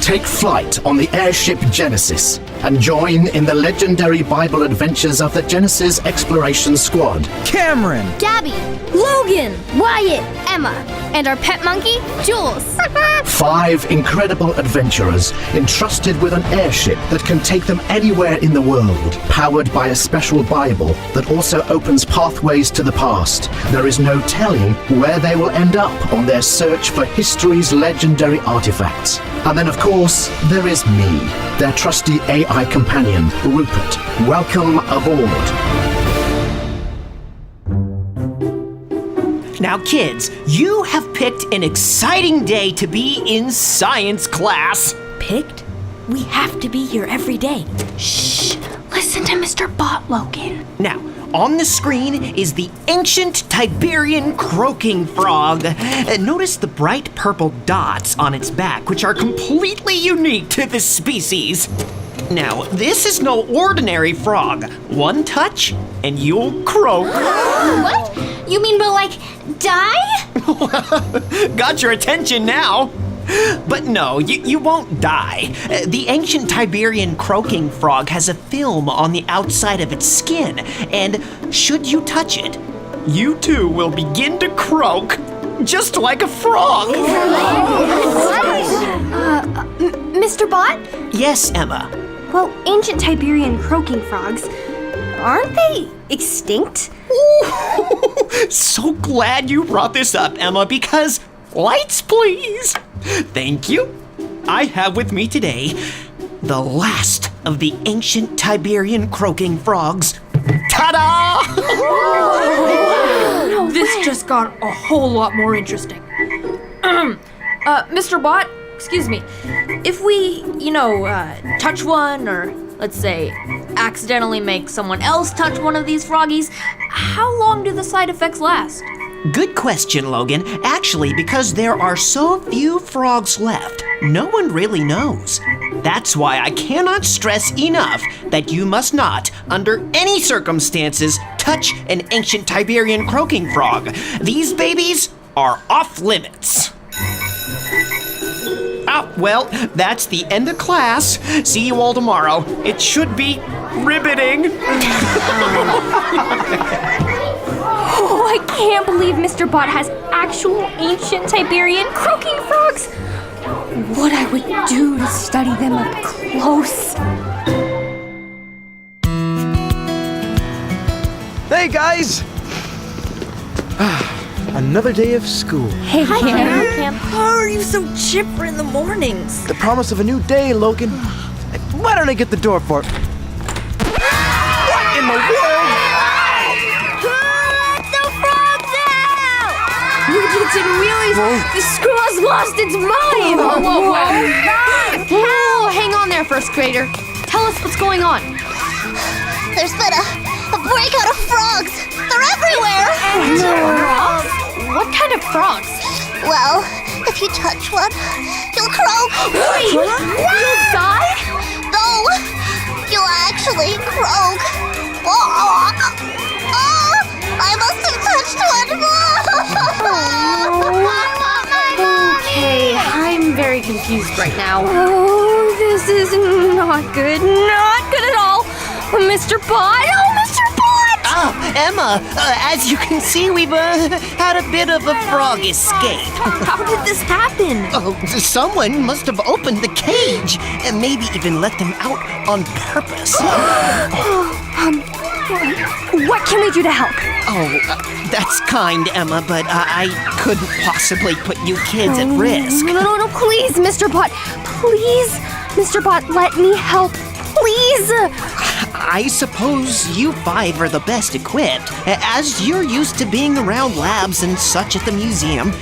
Take flight on the Airship Genesis and join in the legendary Bible adventures of the Genesis Exploration Squad. Cameron! Gabby! Logan! Wyatt! Emma! And our pet monkey, Jules! 5 incredible adventurers entrusted with an airship that can take them anywhere in the world, powered by a special Bible that also opens pathways to the past. There is no telling where they will end up on their search for history's legendary artifacts. And then, of course, there is me, their trusty AI companion, Rupert. Welcome aboard. Now, kids, you have picked an exciting day to be in science class. Picked? We have to be here every day. Shh! Listen to Mr. Bot, Logan. Now, on the screen is the ancient Tiberian croaking frog. Notice the bright purple dots on its back, which are completely unique to this species. Now, this is no ordinary frog. One touch, and you'll croak. What? You mean we'll, die? Got your attention now. But no, you won't die. The ancient Tiberian croaking frog has a film on the outside of its skin, and should you touch it, you too will begin to croak, just like a frog. Mr. Bot? Yes, Emma. Well, ancient Tiberian croaking frogs, aren't they extinct? Ooh, so glad you brought this up, Emma, because lights, please. Thank you. I have with me today the last of the ancient Tiberian croaking frogs. Ta-da! This just got a whole lot more interesting. Mr. Bot, excuse me. If we, touch one, or let's say accidentally make someone else touch one of these froggies, how long do the side effects last? Good question, Logan. Actually, because there are so few frogs left, no one really knows. That's why I cannot stress enough that you must not, under any circumstances, touch an ancient Tiberian croaking frog. These babies are off limits. Well, that's the end of class. See you all tomorrow. It should be riveting. Oh, I can't believe Mr. Bot has actual ancient Tiberian croaking frogs. What I would do to study them up close. Hey, guys! Another day of school. Hey, Cam. How are you so chipper in the mornings? The promise of a new day, Logan. Why don't I get the door for it? What in the world? You didn't realize the school has lost its mind! Whoa. Whoa, hang on there, first grader. Tell us what's going on. There's been a breakout of frogs. They're everywhere. Frogs? What kind of frogs? Well, if you touch one, you'll croak. Wait, you'll die? No, you'll actually croak. Oh, I must have touched one. Okay, I'm very confused right now. Oh, this is not good. Not good at all. Mr. Bot! Oh, Mr. Bot! Emma, as you can see, we've had a bit of a frog escape. How did this happen? Oh, someone must have opened the cage and maybe even let them out on purpose. What can we do to help? Oh, that's kind, Emma, but I couldn't possibly put you kids at risk. No, please, Mr. Bot. Please, Mr. Bot, let me help. Please. I suppose you 5 are the best equipped, as you're used to being around labs and such at the museum.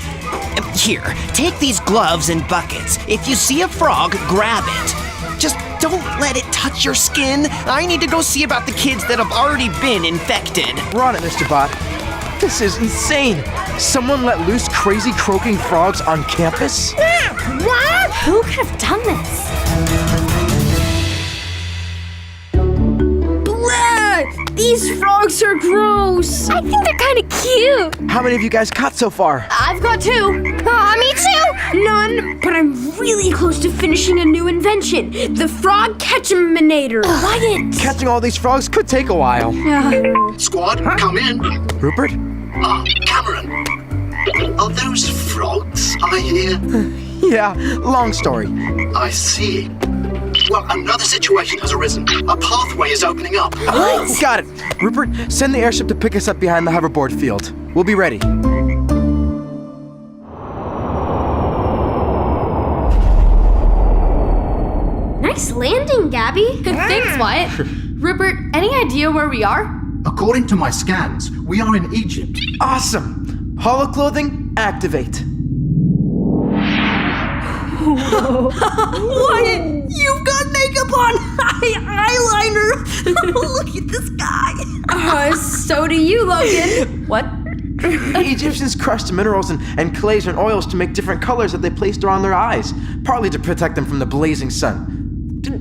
Here, take these gloves and buckets. If you see a frog, grab it. Just don't let it touch your skin. I need to go see about the kids that have already been infected. We're on it, Mr. Bot. This is insane. Someone let loose crazy croaking frogs on campus? What? Who could have done this? These frogs are gross. I think they're kind of cute. How many of you guys caught so far? I've got 2. Me too. None but I'm really close to finishing a new invention, the frog catch-eminator. Wyatt! Catching all these frogs could take a while. Squad, come in. Rupert? Cameron. Are those frogs I hear? Yeah, long story. I see. Well, another situation has arisen. A pathway is opening up. Got it. Rupert, send the airship to pick us up behind the hoverboard field. We'll be ready. Nice landing, Gabby. Thanks, Wyatt. Rupert, any idea where we are? According to my scans, we are in Egypt. Awesome. Holo clothing, activate. Wyatt, you've got makeup on! Eyeliner! Look at this guy! So do you, Logan. What? Egyptians crushed minerals and clays and oils to make different colors that they placed around their eyes, partly to protect them from the blazing sun.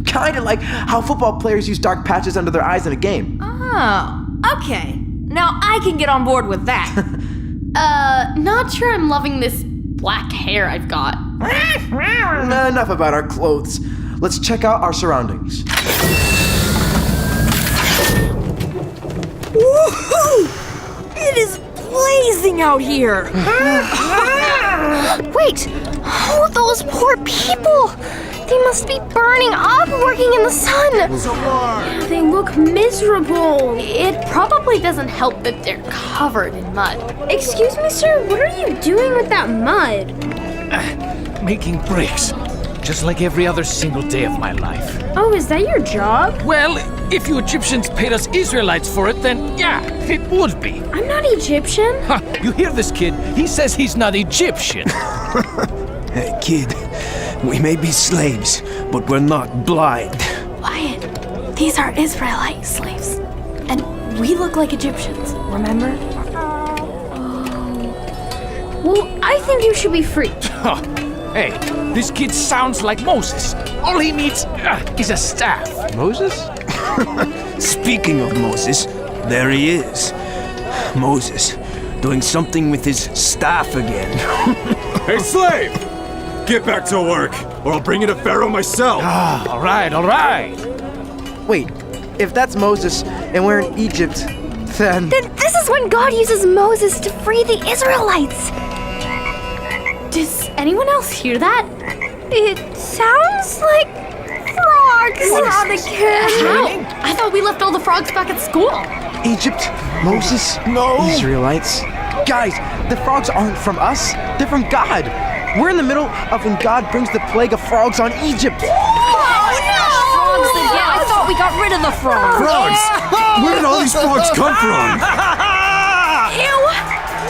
Kind of like how football players use dark patches under their eyes in a game. Oh, okay. Now I can get on board with that. Not sure I'm loving this black hair I've got. Enough about our clothes. Let's check out our surroundings. Woohoo! It is blazing out here. Wait! Oh, those poor people! They must be burning up working in the sun! They look miserable. It probably doesn't help that they're covered in mud. Excuse me, sir, what are you doing with that mud? Making bricks, just like every other single day of my life. Oh, is that your job? Well, if you Egyptians paid us Israelites for it, then yeah, it would be. I'm not Egyptian. Ha! You hear this kid? He says he's not Egyptian. Hey, kid, we may be slaves, but we're not blind. Wyatt, these are Israelite slaves. And we look like Egyptians, remember? Well, I think you should be free. Huh. Hey, this kid sounds like Moses. All he needs is a staff. Moses? Speaking of Moses, there he is. Moses, doing something with his staff again. Hey, slave! Get back to work, or I'll bring you to Pharaoh myself. All right, all right. Wait, if that's Moses and we're in Egypt, then... Then this is when God uses Moses to free the Israelites! Does anyone else hear that? It sounds like frogs! How? I thought we left all the frogs back at school. Egypt, Moses, No. Israelites. Guys, the frogs aren't from us. They're from God. We're in the middle of when God brings the plague of frogs on Egypt. Frogs again. I thought we got rid of the frogs. Frogs! Where did all these frogs come from? Ew!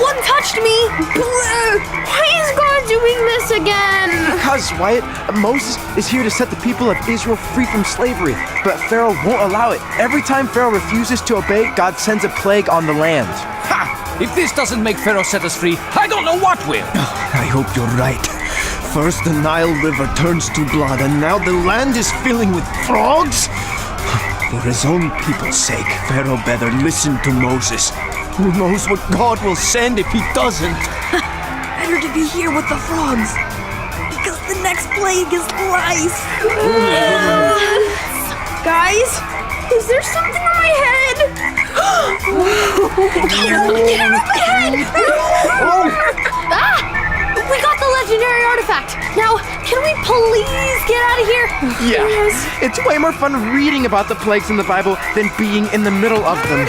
One touched me. Why is God doing this again? Because, Wyatt, Moses is here to set the people of Israel free from slavery, but Pharaoh won't allow it. Every time Pharaoh refuses to obey, God sends a plague on the land. Ha! If this doesn't make Pharaoh set us free, I don't know what will. I hope you're right. First the Nile River turns to blood, and now the land is filling with frogs? For his own people's sake, Pharaoh better listen to Moses. Who knows what God will send if he doesn't? Better to be here with the frogs, because the next plague is lice. Guys, is there something on my head? Get out of my head! We got the legendary artifact. Now, can we please get out of here? Yeah, it's way more fun reading about the plagues in the Bible than being in the middle of them.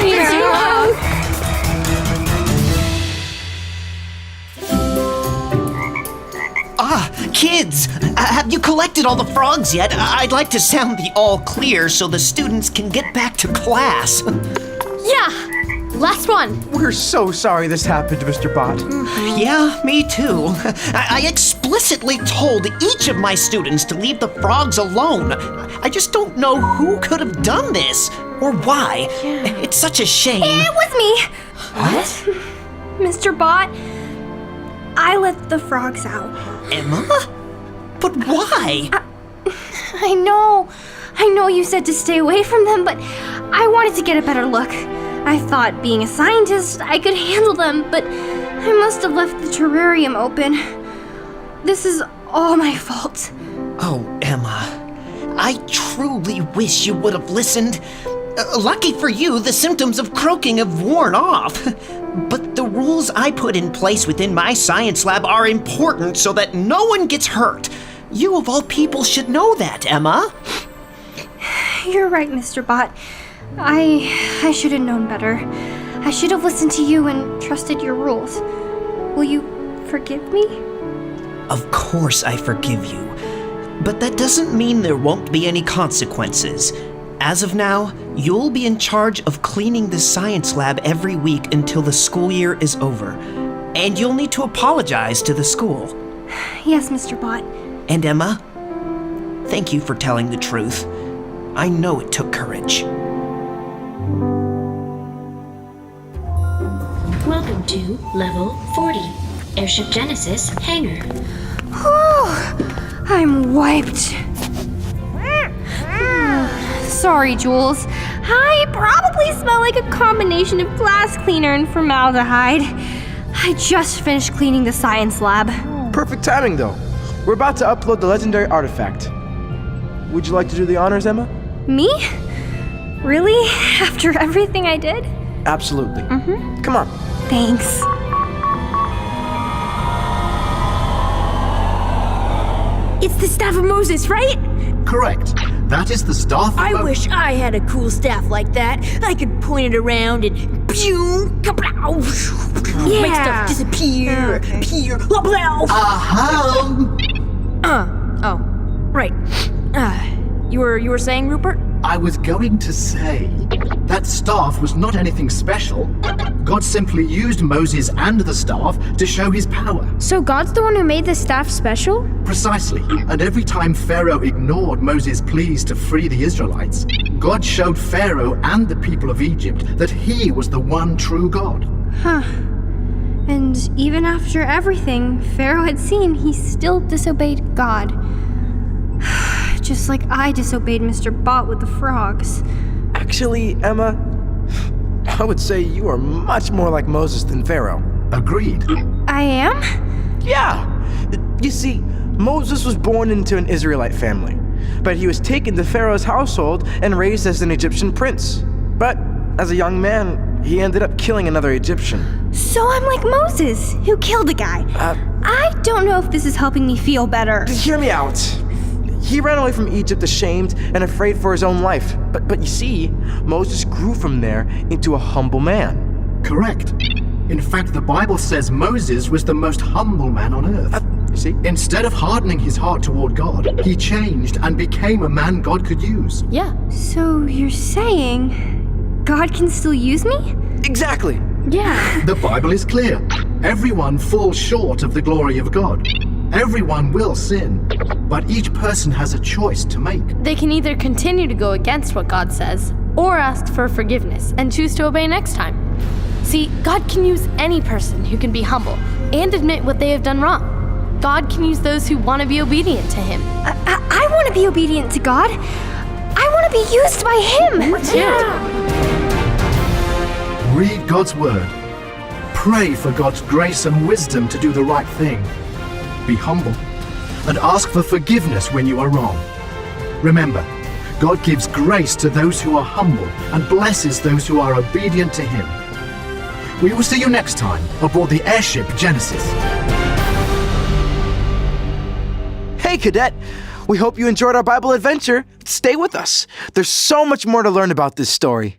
Kids, have you collected all the frogs yet? I'd like to sound the all clear so the students can get back to class. Yeah, last one. We're so sorry this happened, Mr. Bot. Yeah, me too. I explicitly told each of my students to leave the frogs alone. I just don't know who could have done this or why. It's such a shame. It was me! What? Mr. Bot, I let the frogs out. Emma? But why? I know you said to stay away from them, but I wanted to get a better look. I thought being a scientist, I could handle them, but I must have left the terrarium open. This is all my fault. Oh, Emma, I truly wish you would have listened. Lucky for you, the symptoms of croaking have worn off. But the rules I put in place within my science lab are important so that no one gets hurt. You of all people should know that, Emma. You're right, Mr. Bot. I should have known better. I should have listened to you and trusted your rules. Will you forgive me? Of course I forgive you. But that doesn't mean there won't be any consequences. As of now, you'll be in charge of cleaning the science lab every week until the school year is over. And you'll need to apologize to the school. Yes, Mr. Bot. And Emma, thank you for telling the truth. I know it took courage. Welcome to Level 40, Airship Genesis Hangar. Whew, I'm wiped. Sorry, Jules. I probably smell like a combination of glass cleaner and formaldehyde. I just finished cleaning the science lab. Perfect timing, though. We're about to upload the legendary artifact. Would you like to do the honors, Emma? Me? Really? After everything I did? Absolutely. Come on. Thanks. It's the Staff of Moses, right? Correct. That is the staff. I wish I had a cool staff like that. I could point it around and pew, kablow, make stuff disappear, appear, blah blah. Oh, right. You were saying, Rupert? I was going to say, that staff was not anything special. God simply used Moses and the staff to show his power. So God's the one who made the staff special? Precisely. And every time Pharaoh ignored Moses' pleas to free the Israelites, God showed Pharaoh and the people of Egypt that he was the one true God. Huh. And even after everything Pharaoh had seen, he still disobeyed God. Just like I disobeyed Mr. Bot with the frogs. Actually, Emma, I would say you are much more like Moses than Pharaoh. Agreed. I am? Yeah. You see, Moses was born into an Israelite family, but he was taken to Pharaoh's household and raised as an Egyptian prince. But as a young man, he ended up killing another Egyptian. So I'm like Moses, who killed a guy. I don't know if this is helping me feel better. Hear me out. He ran away from Egypt ashamed and afraid for his own life. But you see, Moses grew from there into a humble man. Correct. In fact, the Bible says Moses was the most humble man on earth. You see? Instead of hardening his heart toward God, he changed and became a man God could use. Yeah. So you're saying God can still use me? Exactly. Yeah. The Bible is clear. Everyone falls short of the glory of God. Everyone will sin, but each person has a choice to make. They can either continue to go against what God says, or ask for forgiveness and choose to obey next time. See, God can use any person who can be humble and admit what they have done wrong. God can use those who want to be obedient to Him. I want to be obedient to God. I want to be used by Him. Read God's word. Pray for God's grace and wisdom to do the right thing. Be humble and ask for forgiveness when you are wrong. Remember, God gives grace to those who are humble and blesses those who are obedient to Him. We will see you next time aboard the Airship Genesis. Hey, Cadet. We hope you enjoyed our Bible adventure. Stay with us. There's so much more to learn about this story.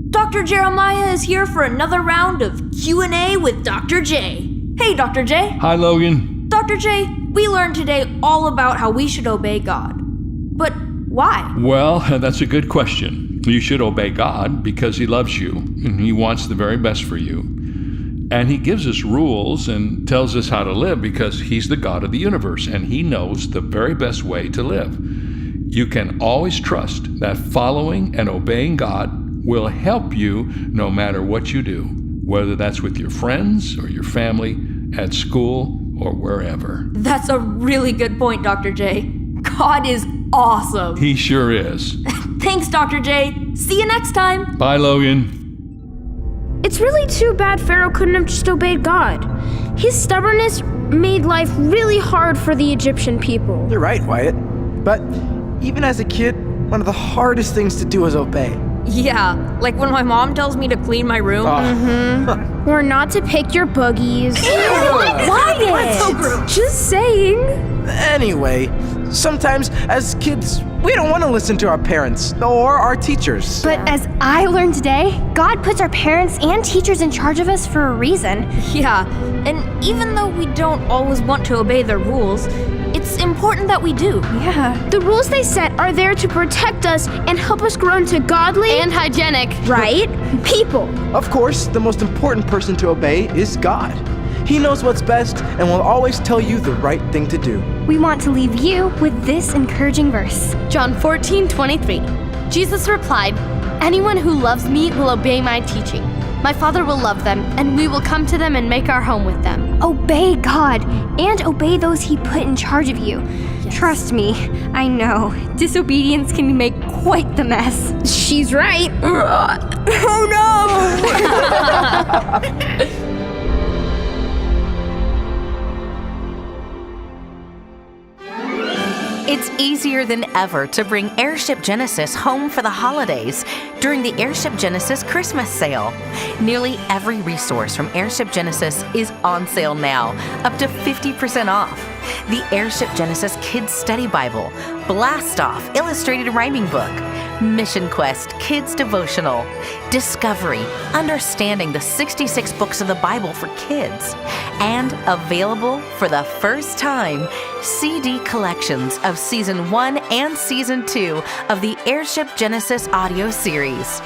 Dr. Jeremiah is here for another round of Q&A with Dr. J. Hey, Dr. J. Hi, Logan. Dr. J, we learned today all about how we should obey God. But why? Well, that's a good question. You should obey God because He loves you and He wants the very best for you. And He gives us rules and tells us how to live because He's the God of the universe and He knows the very best way to live. You can always trust that following and obeying God will help you no matter what you do, whether that's with your friends or your family, at school, or wherever. That's a really good point, Dr. J. God is awesome. He sure is. Thanks, Dr. J. See you next time. Bye, Logan. It's really too bad Pharaoh couldn't have just obeyed God. his stubbornness made life really hard for the Egyptian people. You're right, Wyatt. But even as a kid, one of the hardest things to do is obey. Yeah, like when my mom tells me to clean my room. Or not to pick your boogies. Wyatt! So gross. Just saying. Anyway, sometimes as kids, we don't want to listen to our parents or our teachers. But as I learned today, God puts our parents and teachers in charge of us for a reason. Yeah, and even though we don't always want to obey their rules, it's important that we do. Yeah. The rules they set are there to protect us and help us grow into godly And hygienic. right people. Of course, the most important person to obey is God. He knows what's best and will always tell you the right thing to do. We want to leave you with this encouraging verse. John 14:23. Jesus replied, "Anyone who loves me will obey my teaching. My Father will love them, and we will come to them and make our home with them." Obey God and obey those He put in charge of you. Trust me, I know. Disobedience can make quite the mess. She's right. Oh no! It's easier than ever to bring Airship Genesis home for the holidays during the Airship Genesis Christmas sale. Nearly every resource from Airship Genesis is on sale now, up to 50% off. The Airship Genesis Kids Study Bible, Blast Off Illustrated Rhyming Book, Mission Quest Kids Devotional, Discovery, Understanding the 66 Books of the Bible for Kids, and available for the first time, CD collections of Season 1 and Season 2 of the Airship Genesis audio series.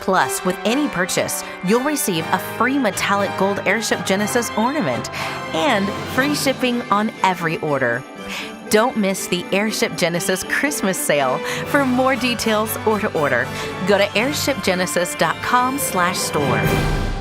Plus, with any purchase, you'll receive a free metallic gold Airship Genesis ornament and free shipping on every order. Don't miss the Airship Genesis Christmas sale. For more details or to order, go to airshipgenesis.com/store.